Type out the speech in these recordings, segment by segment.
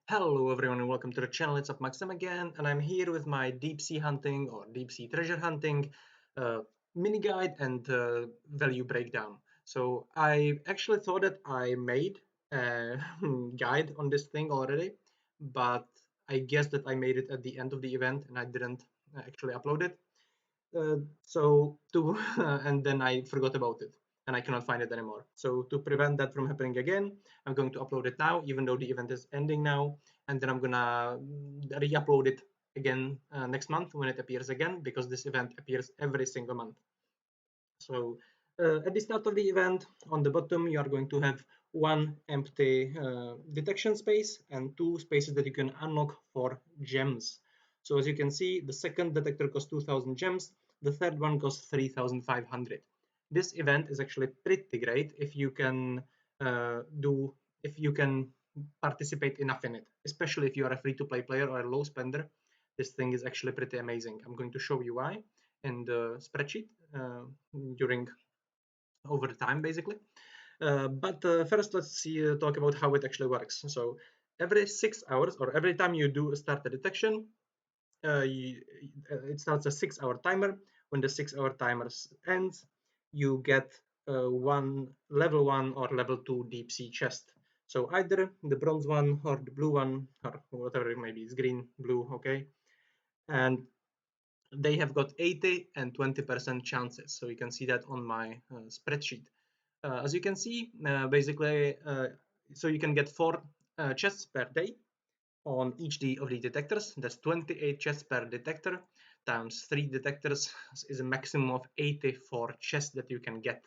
Hello everyone and welcome to the channel. It's Maxim again, and I'm here with my deep sea hunting or deep sea treasure hunting uh, mini guide and value breakdown. So I actually thought that I made a guide on this thing already, but I guess that I made it at the end of the event and I didn't actually upload it. So to and then I forgot about it and I cannot find it anymore. So to prevent that from happening again, I'm going to upload it now, even though the event is ending now, and then I'm gonna re-upload it again next month when it appears again, because this event appears every single month. So at the start of the event, on the bottom, you are going to have one empty detection space and two spaces that you can unlock for gems. So as you can see, the second detector costs 2,000 gems, the third one costs 3,500. This event is actually pretty great if you can if you can participate enough in it, especially if you are a free-to-play player or a low spender. This thing is actually pretty amazing. I'm going to show you why in the spreadsheet during over time, basically. But first, let's see, talk about how it actually works. So every 6 hours, or every time you do start the detection, it starts a 6 hour timer. When the 6 hour timer ends, you get one level one or level two deep sea chest. So either the bronze one or the blue one or whatever it may be, it's green, blue, okay. And they have got 80 and 20% chances. So you can see that on my spreadsheet. As you can see, basically, so you can get 4 chests per day on each of the detectors. That's 28 chests per detector times 3 detectors is a maximum of 84 chests that you can get.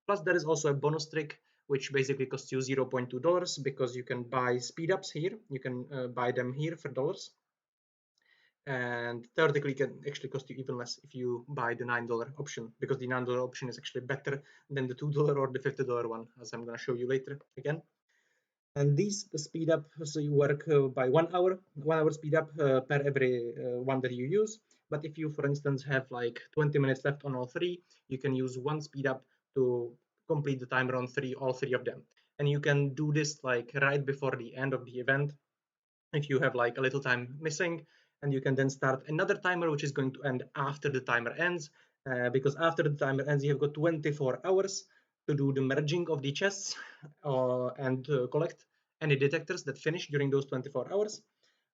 Plus, there is also a bonus trick which basically costs you $0.2 because you can buy speed ups here. You can buy them here for dollars, and theoretically can actually cost you even less if you buy the $9 option, because the $9 option is actually better than the $2 or the $50 one, as I'm going to show you later again. And these speed up, so you work by 1 hour speed up per every one that you use. But if you, for instance, have like 20 minutes left on all three, you can use one speed up to complete the timer on all three of them. And you can do this like right before the end of the event if you have like a little time missing, and you can then start another timer which is going to end after the timer ends, because after the timer ends you have got 24 hours to do the merging of the chests and collect any detectors that finish during those 24 hours,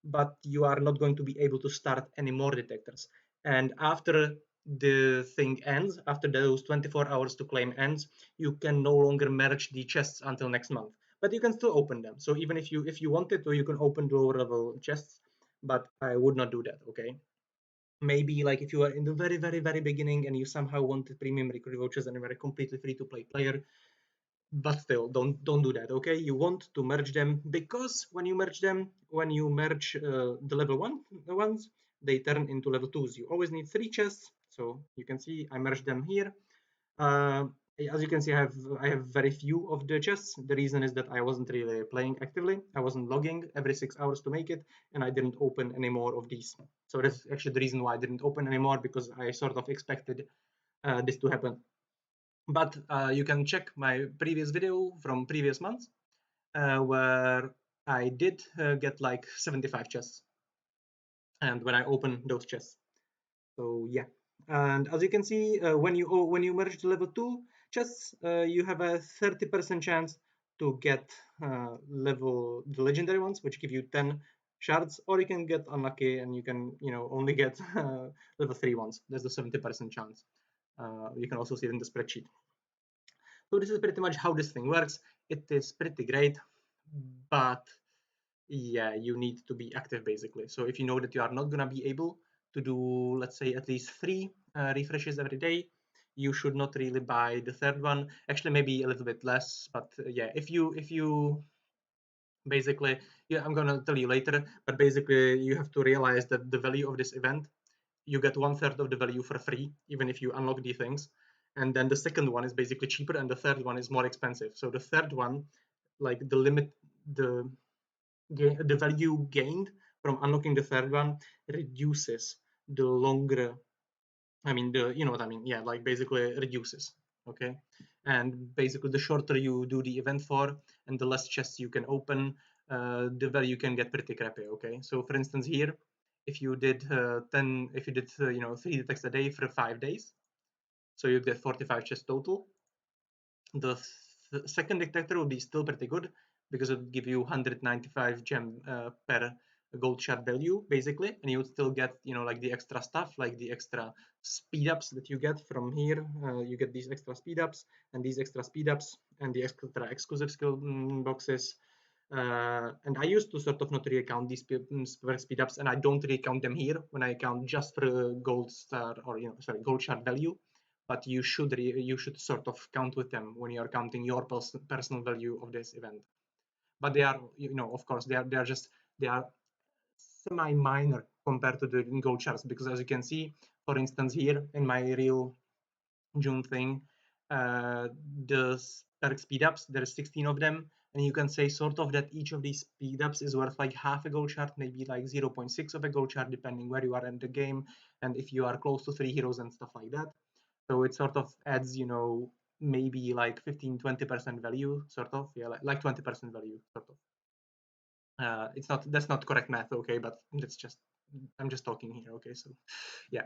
but you are not going to be able to start any more detectors. And after the thing ends, after those 24 hours to claim ends, you can no longer merge the chests until next month, but you can still open them. So even if you wanted to, you can open the lower level chests, but I would not do that. Okay, maybe like if you are in the very beginning and you somehow wanted premium recruit vouchers and you are a completely free to play player, but still don't do that. Okay, you want to merge them, because when you merge them, when you merge the level one ones, they turn into level twos. You always need 3 chests. So you can see I merged them here. uh, as you can see, I have very few of the chests. The reason is that I wasn't really playing actively. I wasn't logging every 6 hours to make it, and I didn't open any more of these. So that's actually the reason why I didn't open anymore, because I sort of expected this to happen. But you can check my previous video from previous months, where I did get like 75 chests, and when I open those chests. So yeah, and as you can see, when you merge the level 2 chests, you have a 30% chance to get the legendary ones, which give you 10 shards, or you can get unlucky and you can only get level 3 ones. There's a 70% chance. You can also see it in the spreadsheet. So this is pretty much how this thing works. It is pretty great, but yeah, you need to be active basically. So if you know that you are not gonna be able to do, let's say, at least 3 refreshes every day, you should not really buy the third one. Actually, maybe a little bit less, but yeah, if you basically, yeah, I'm gonna tell you later, but basically you have to realize that the value of this event, you get 1/3 of the value for free, even if you unlock these things. And then the second one is basically cheaper, and the third one is more expensive. So the third one, like the limit, the value gained from unlocking the third one reduces the longer, I mean, you know what I mean, yeah, like basically reduces. Okay, and basically the shorter you do the event for and the less chests you can open, the value can get pretty crappy. Okay, so for instance here, if you did 3 detects a day for 5 days, so you get 45 chests total. The second detector would be still pretty good because it would give you 195 gem per gold shard value basically, and you would still get like the extra stuff, like the extra speed ups that you get from here. You get these extra speed ups and these extra speed ups and the extra exclusive skill boxes. And I used to sort of not really count these speed ups, and I don't really count them here when I count just for gold star or gold shard value. But you should sort of count with them when you are counting your personal value of this event. But they are, of course, they are semi minor compared to the gold shards, because as you can see, for instance, here in my real June thing, the perk speed ups, there's 16 of them, and you can say sort of that each of these speed ups is worth like half a gold shard, maybe like 0.6 of a gold shard, depending where you are in the game and if you are close to 3 heroes and stuff like that. So it sort of adds, maybe like 15-20% value, sort of, yeah, like 20% value, sort of. That's not correct math, okay, but I'm just talking here, okay, so yeah,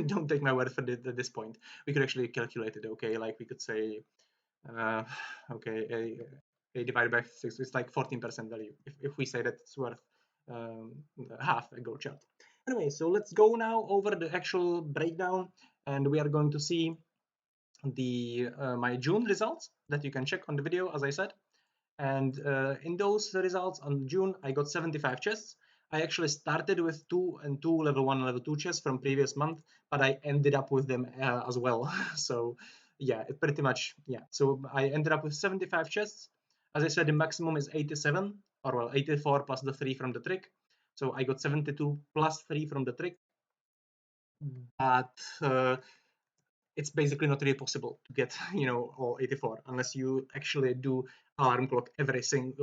don't take my word for this point. We could actually calculate it, okay, like we could say, okay, a divided by 6 is like 14% value, if we say that it's worth um, half a gold shard. Anyway, so let's go now over the actual breakdown, and we are going to see the my June results that you can check on the video, as I said. And in those results on June, I got 75 chests. I actually started with 2 and 2 level 1 and level 2 chests from previous month, but I ended up with them as well. So yeah, it pretty much, yeah. So I ended up with 75 chests. As I said, the maximum is 87, or well, 84 plus the 3 from the trick. So I got 72 plus 3 from the trick. But it's basically not really possible to get all 84 unless you actually do alarm clock every 6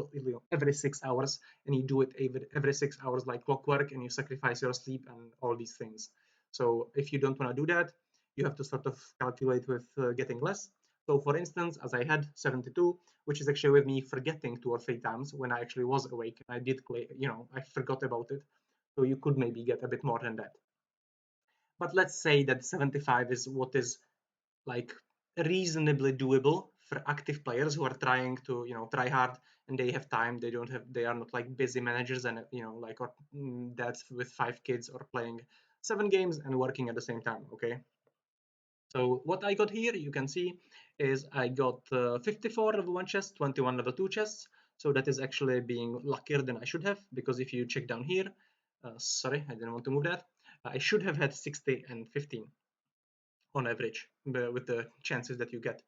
hours, and you do it every 6 hours like clockwork, and you sacrifice your sleep and all these things. So if you don't want to do that, you have to sort of calculate with getting less. So for instance, as I had 72, which is actually with me forgetting 2 or 3 times when I actually was awake, I did I forgot about it. So you could maybe get a bit more than that. But let's say that 75 is what is like reasonably doable for active players who are trying to try hard, and they have time. They are not like busy managers and like or dads with 5 kids or playing 7 games and working at the same time. Okay, so what I got here, you can see, is I got 54 level 1 chests, 21 level 2 chests. So that is actually being luckier than I should have, because if you check down here, sorry, I didn't want to move that, I should have had 60 and 15 on average with the chances that you get.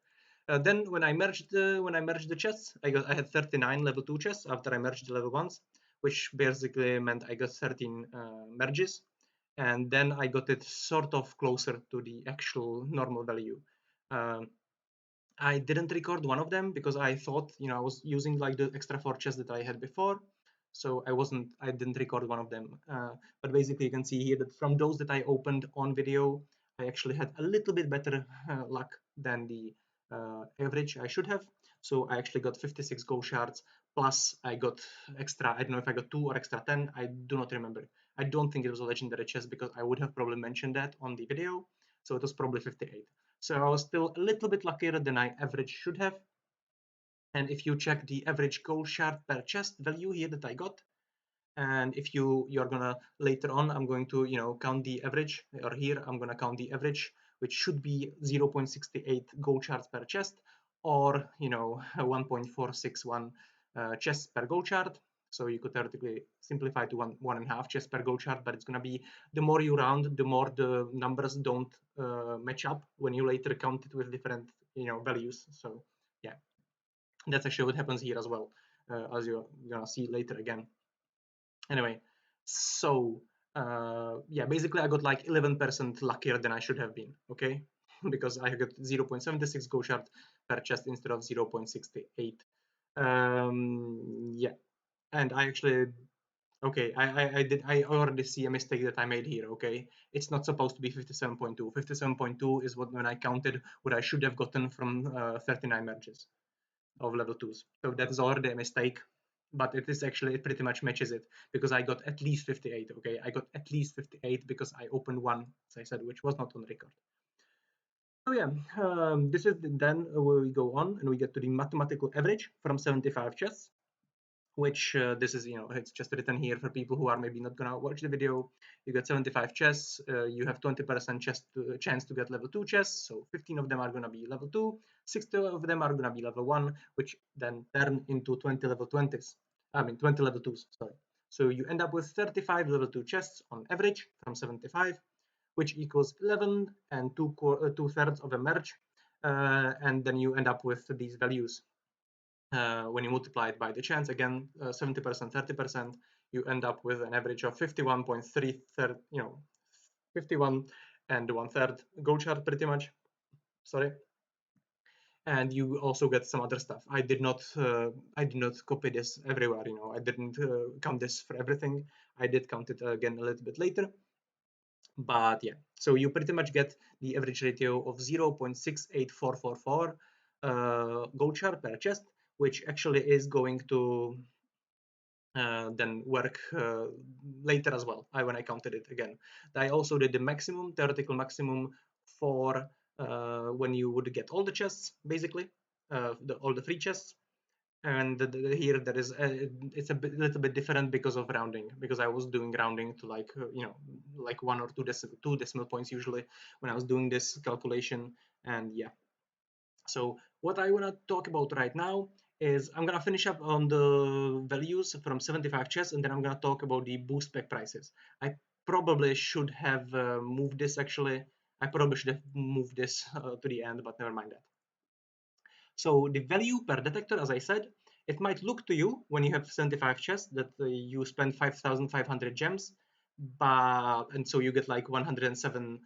Then when I merged the chests, I had 39 level 2 chests after I merged the level 1s, which basically meant I got 13 merges, and then I got it sort of closer to the actual normal value. I didn't record one of them because I thought, I was using like the extra 4 chests that I had before, so I didn't record one of them. But basically you can see here that from those that I opened on video, I actually had a little bit better luck than the average I should have. So I actually got 56 gold shards, plus I got extra, I don't know if I got 2 or extra 10, I do not remember. I don't think it was a legendary chest, because I would have probably mentioned that on the video. So it was probably 58. So I was still a little bit luckier than I average should have. And if you check the average gold shard per chest value here that I got, and if you're gonna later on, I'm going to count the average, or here I'm gonna count the average, which should be 0.68 gold shards per chest, or 1.461 chests per gold shard. So you could theoretically simplify to one and a half chests per gold shard, but it's gonna be, the more you round, the more the numbers don't match up when you later count it with different values. So yeah, that's actually what happens here as well, as you're gonna see later again. Anyway, so yeah, basically I got like 11% luckier than I should have been, okay? Because I got 0.76 gold shard per chest instead of 0.68. Yeah, and I actually, okay, I already see a mistake that I made here, okay? It's not supposed to be 57.2. 57.2 is when I counted what I should have gotten from 39 merges of level 2s. So that is already a mistake. but it pretty much matches it because I got at least 58. Okay, I got at least 58 because I opened one, as I said, which was not on record. So yeah, this is then where we go on and we get to the mathematical average from 75 chests, which this is, it's just written here for people who are maybe not gonna watch the video. You get 75 chests, you have 20% chance to get level 2 chests, so 15 of them are gonna be level 2, 60 of them are gonna be level 1, which then turn into 20 level 20s, 20 level 2s, sorry. So you end up with 35 level 2 chests on average from 75, which equals 11 and 2/3 of a merge, and then you end up with these values. When you multiply it by the chance, again, 70%, 30%, you end up with an average of 51.3, 51 and 1/3 gold shard pretty much. Sorry. And you also get some other stuff. I did not copy this everywhere. I didn't count this for everything. I did count it again a little bit later. But yeah, so you pretty much get the average ratio of 0.68444 gold shard per chest, which actually is going to then work later as well. When I counted it again, I also did the maximum, theoretical maximum for when you would get all the chests, basically, all the free chests. And here there is it's a little bit different because of rounding, because I was doing rounding to like like 1 or 2 decimal points usually when I was doing this calculation. And yeah, so what I want to talk about right now is I'm going to finish up on the values from 75 chests, and then I'm going to talk about the boost pack prices. I probably should have moved this actually. I probably should have moved this to the end, but never mind that. So the value per detector, as I said, it might look to you when you have 75 chests that you spend 5,500 gems, and so you get like 107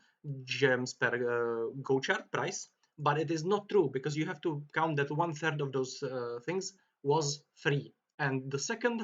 gems per go chart price. But it is not true because you have to count that 1/3 of those things was free, and the second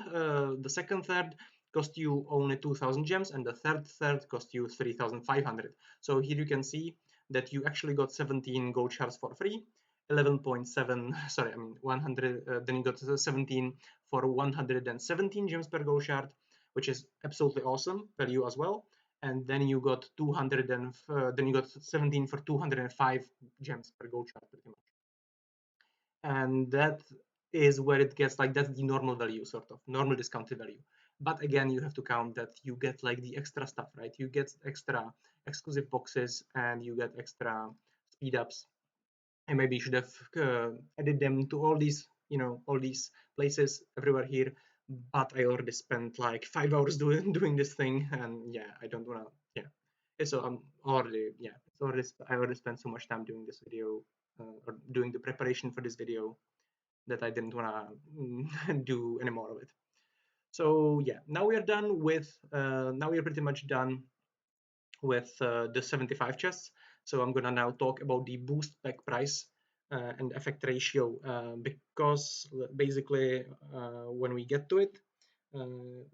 third cost you only 2,000 gems, and the third cost you 3,500. So here you can see that you actually got 17 gold shards for free, 11.7, sorry, 100, then you got 17 for 117 gems per gold shard, which is absolutely awesome value as well. And then you got 200 and then you got 17 for 205 gems per gold shard pretty much. And that is where it gets like, that's the normal value, sort of normal discounted value. But again, you have to count that you get like the extra stuff, right? You get extra exclusive boxes and you get extra speed ups, and maybe you should have added them to all these all these places everywhere here. But I already spent like 5 hours doing this thing, and yeah, I don't want to, so I'm already, I already spent so much time doing this video, or doing the preparation for this video, that I didn't want to do any more of it. So yeah, now we are done with now we are pretty much done with the 75 chests. So I'm gonna now talk about the boost pack price and effect ratio, because basically when we get to it,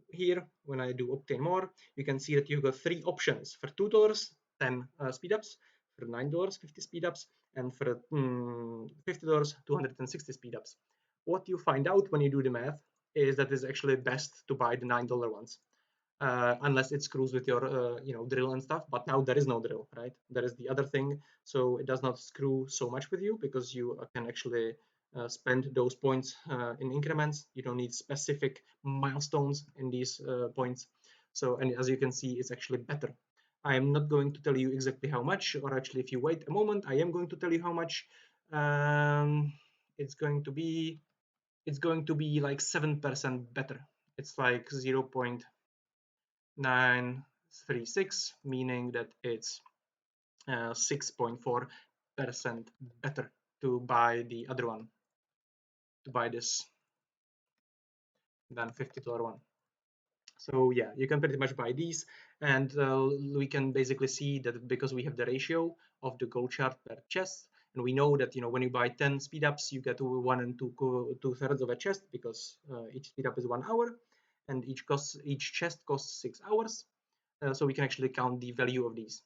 here when I do obtain more, you can see that you've got 3 options. For $2, 10 speed ups; for $9, 50 speed ups; and for $50, 260 speed ups. What you find out when you do the math is that it's actually best to buy the $9 ones, unless it screws with your drill and stuff. But now there is no drill, right? There is the other thing, so it does not screw so much with you because you can actually spend those points in increments. You don't need specific milestones in these points. So, and as you can see, it's actually better. I am not going to tell you exactly how much, or actually if you wait a moment, I am going to tell you how much. It's going to be like 7% better. It's like 0.936, meaning that it's 6.4% better to buy the other one, to buy this, than $50 one. So yeah, you can pretty much buy these, and we can basically see that because we have the ratio of the gold shard per chest, and we know that when you buy 10 speed ups, you get 1 and 2/3 of a chest, because each speed up is 1 hour, and each chest costs 6 hours. So we can actually count the value of these.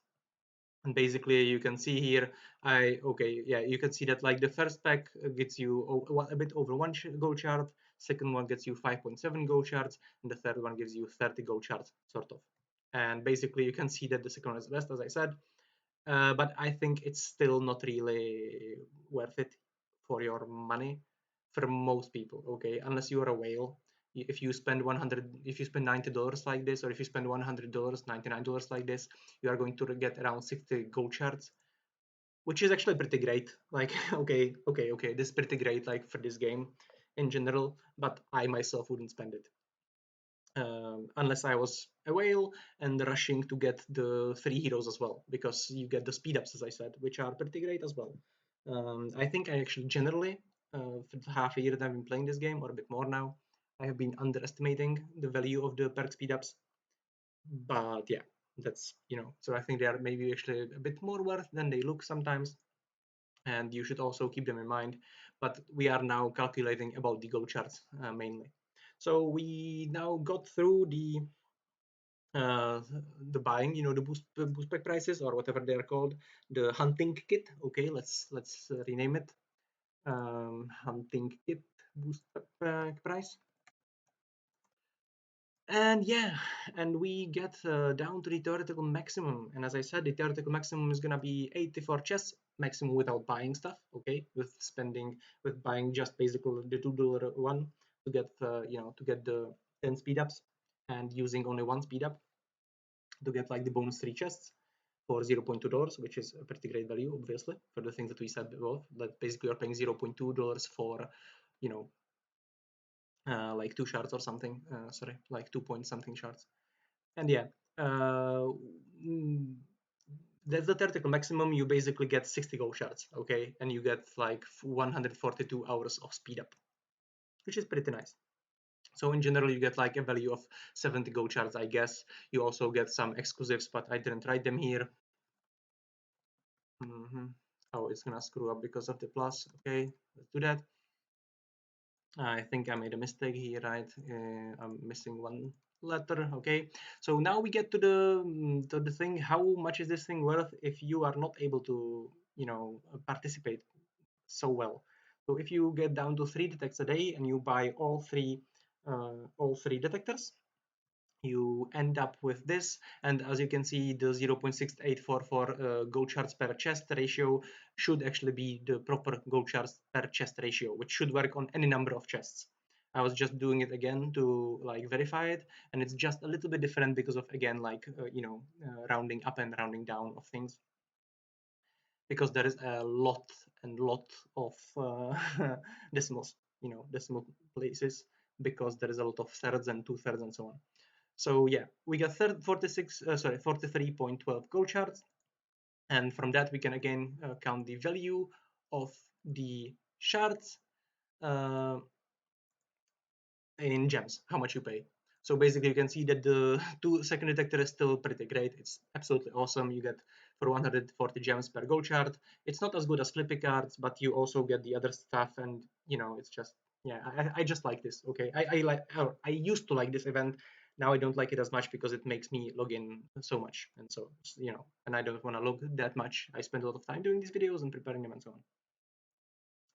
And basically you can see here, you can see that like the first pack gets you a bit over 1 gold shard, second one gets you 5.7 gold shards, and the third one gives you 30 gold shards, sort of. And basically you can see that the second one is best, as I said, but I think it's still not really worth it for your money for most people, okay? Unless you're a whale. If you spend $90 like this, or if you spend $100, $99 like this, you are going to get around 60 gold shards, which is actually pretty great. Like, okay, this is pretty great, like, for this game in general, but I myself wouldn't spend it. Unless I was a whale and rushing to get the 3 heroes as well, because you get the speed ups, as I said, which are pretty great as well. I think I actually generally, for the half a year that I've been playing this game, or a bit more now, I have been underestimating the value of the perk speed ups. But yeah, that's, so I think they are maybe actually a bit more worth than they look sometimes, and you should also keep them in mind. But we are now calculating about the gold charts mainly. So we now got through uh, the buying, the boost pack prices, or whatever they are called, the hunting kit. Okay, let's rename it hunting kit boost pack price. And yeah, and we get down to the theoretical maximum. And as I said, the theoretical maximum is gonna be 84 chests maximum without buying stuff. Okay, with buying just basically the $2 one to get to get the 10 speed ups, and using only one speed up to get like the bonus 3 chests for $0.2, which is a pretty great value, obviously, for the things that we said above. That basically you're paying $0.2 for, like 2 shards or something. Sorry, like 2 point something shards. And yeah, uh, mm, that's the theoretical maximum. You basically get 60 gold shards, okay, and you get like 142 hours of speed up, which is pretty nice. So in general, you get like a value of 70 gold shards, I guess. You also get some exclusives, but I didn't write them here. Oh, it's gonna screw up because of the plus. Okay, let's do that. I think I made a mistake here, right? I'm missing one letter. Okay, so now we get to the thing. How much is this thing worth if you are not able to, participate so well? So if you get down to 3 detects a day and you buy all three detectors, you end up with this. And as you can see, the 0.6844 gold shards per chest ratio should actually be the proper gold shards per chest ratio, which should work on any number of chests. I was just doing it again to like verify it, and it's just a little bit different because of, again, like rounding up and rounding down of things, because there is a lot of decimals, decimal places, because there is a lot of thirds and 2/3 and so on. So yeah, we got 43.12 gold shards, and from that we can again count the value of the shards uh, in gems, how much you pay. So basically you can see that the second detector is still pretty great. It's absolutely awesome. You get for 140 gems per gold shard. It's not as good as flippy cards, but you also get the other stuff, and it's just, yeah, I just like this. Okay, I used to like this event. Now I don't like it as much because it makes me log in so much, and so and I don't want to log that much. I spend a lot of time doing these videos and preparing them and so on.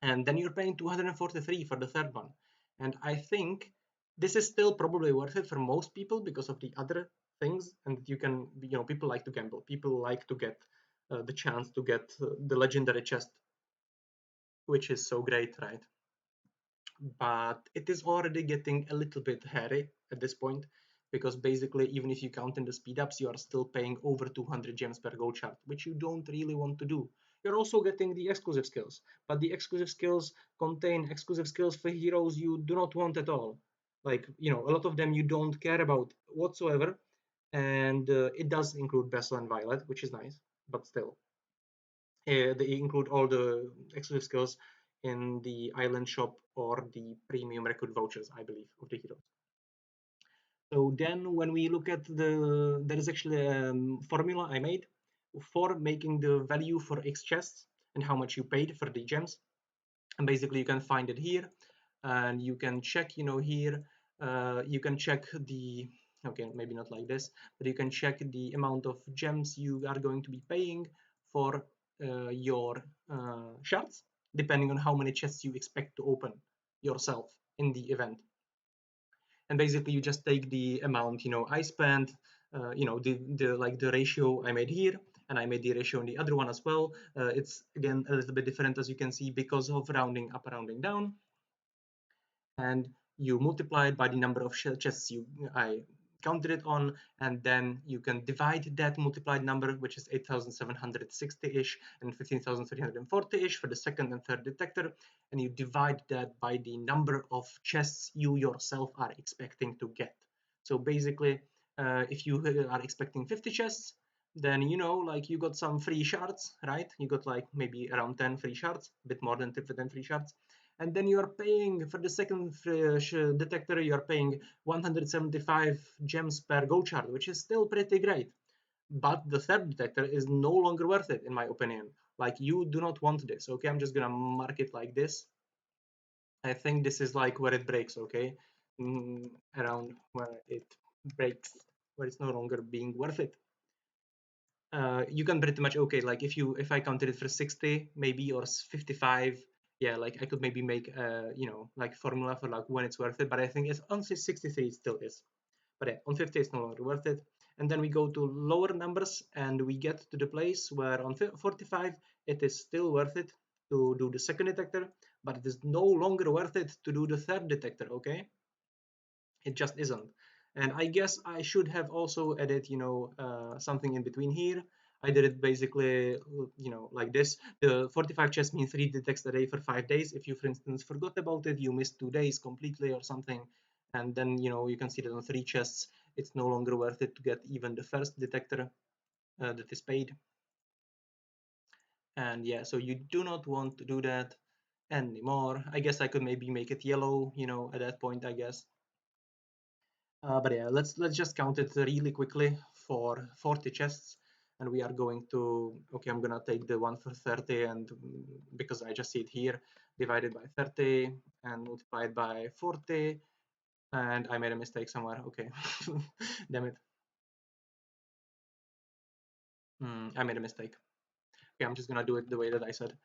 And then you're paying 243 for the third one. And I think this is still probably worth it for most people because of the other things. And you can, people like to gamble. People like to get the chance to get the legendary chest, which is so great, right? But it is already getting a little bit hairy at this point, because basically, even if you count in the speed ups, you are still paying over 200 gems per gold shard, which you don't really want to do. You're also getting the exclusive skills, but the exclusive skills contain exclusive skills for heroes you do not want at all. Like, a lot of them you don't care about whatsoever, and it does include Bessel and Violet, which is nice, but still. They include all the exclusive skills in the island shop or the premium recruit vouchers, I believe, of the heroes. So then when we look at there is actually a formula I made for making the value for X chests and how much you paid for the gems. And basically you can find it here, and you can check, here, you can check the, okay, maybe not like this, but you can check the amount of gems you are going to be paying for your shards, depending on how many chests you expect to open yourself. in the event. And basically you just take the amount, I spent, the ratio I made here, and I made the ratio in the other one as well. It's again a little bit different, as you can see, because of rounding up, rounding down, and you multiply it by the number of chests I counted it on, and then you can divide that multiplied number, which is 8,760-ish and 15,340-ish for the second and third detector, and you divide that by the number of chests you yourself are expecting to get. So basically, if you are expecting 50 chests, then like you got some free shards, right? You got like maybe around 10 free shards, a bit more than 10 free shards, and then you are paying for the second detector, you are paying 175 gems per gold shard, which is still pretty great. But the third detector is no longer worth it, in my opinion. Like, you do not want this. Okay, I'm just gonna mark it like this. I think this is like where it breaks. Okay, around where it breaks, where it's no longer being worth it. You can pretty much, okay, like if I counted it for 60 maybe, or 55, yeah, like I could maybe make like formula for like when it's worth it, but I think it's on 63 it still is, but yeah, on 50 it's no longer worth it. And then we go to lower numbers and we get to the place where on 45 it is still worth it to do the second detector, but it is no longer worth it to do the third detector. Okay, it just isn't. And I guess I should have also added something in between here. I did it basically like this. The 45 chests mean 3 detects a day for 5 days. If you, for instance, forgot about it, you missed 2 days completely or something, and then you can see that on 3 chests it's no longer worth it to get even the first detector that is paid. And yeah, so you do not want to do that anymore. I guess I could maybe make it yellow at that point, I guess. But yeah, let's just count it really quickly for 40 chests, and we are going to, okay, I'm gonna take the one for 30, and because I just see it here, divided by 30 and multiplied by 40, and I made a mistake somewhere. Okay, damn it. I made a mistake. Okay, I'm just gonna do it the way that I said.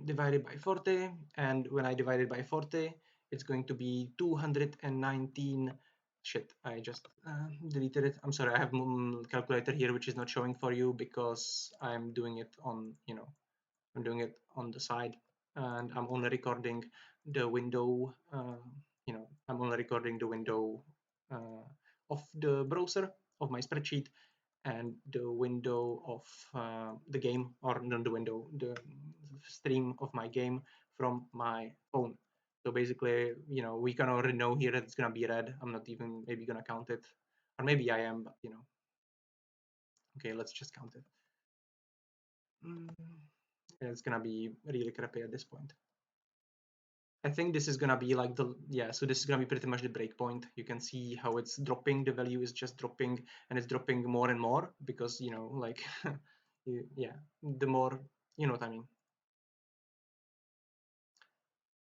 Divided by 40, and when I divide it by 40 it's going to be 219. Shit, I just deleted it. I'm sorry, I have calculator here which is not showing for you because I'm doing it on I'm doing it on the side, and I'm only recording the window I'm only recording the window of the browser of my spreadsheet, and the window of the game, or not the window, the stream of my game from my phone. So basically, we can already know here that it's gonna be red. I'm not even maybe gonna count it, or maybe I am, but okay, let's just count it. It's gonna be really crappy at this point. I think this is gonna be like so this is gonna be pretty much the breakpoint. You can see how it's dropping. The value is just dropping, and it's dropping more and more because like yeah, the more what I mean.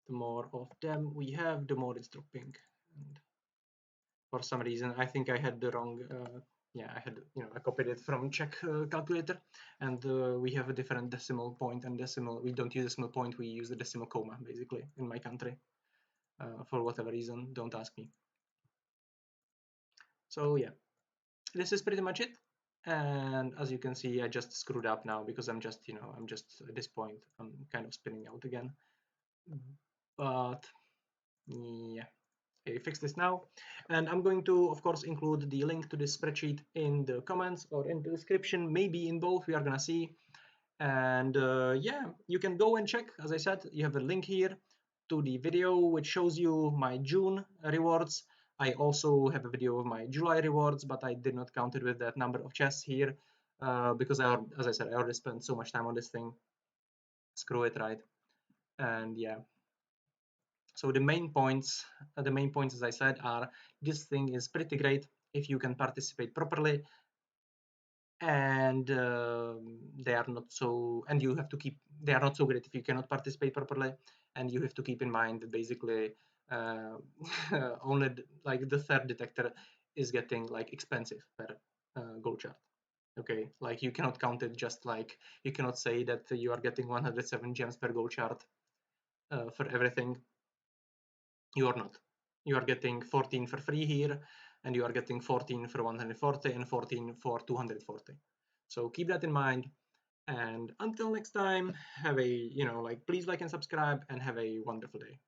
The more of them we have, the more it's dropping. And for some reason, I think I had the wrong. Yeah, I had I copied it from Czech calculator, and we have a different decimal point and decimal. We don't use decimal point. We use the decimal comma basically in my country. For whatever reason, don't ask me. So yeah, this is pretty much it. And as you can see, I just screwed up now because I'm just I'm just at this point I'm kind of spinning out again. But yeah, okay, fix this now. And I'm going to, of course, include the link to this spreadsheet in the comments or in the description, maybe in both, we are gonna see. And yeah, you can go and check. As I said, you have a link here to the video which shows you my June rewards. I also have a video of my July rewards, but I did not count it with that number of chests here because as I said, I already spent so much time on this thing. Screw it, right? And yeah, so the main points, as I said, are this thing is pretty great if you can participate properly, and they are not so, and you have to keep, they are not so great if you cannot participate properly, and you have to keep in mind that basically uh, only like the third detector is getting like expensive per gold chart. Okay, like you cannot count it just like, you cannot say that you are getting 107 gems per gold chart for everything. You are not. You are getting 14 for free here, and you are getting 14 for 140 and 14 for 240. So keep that in mind. And until next time, have a, please like and subscribe and have a wonderful day.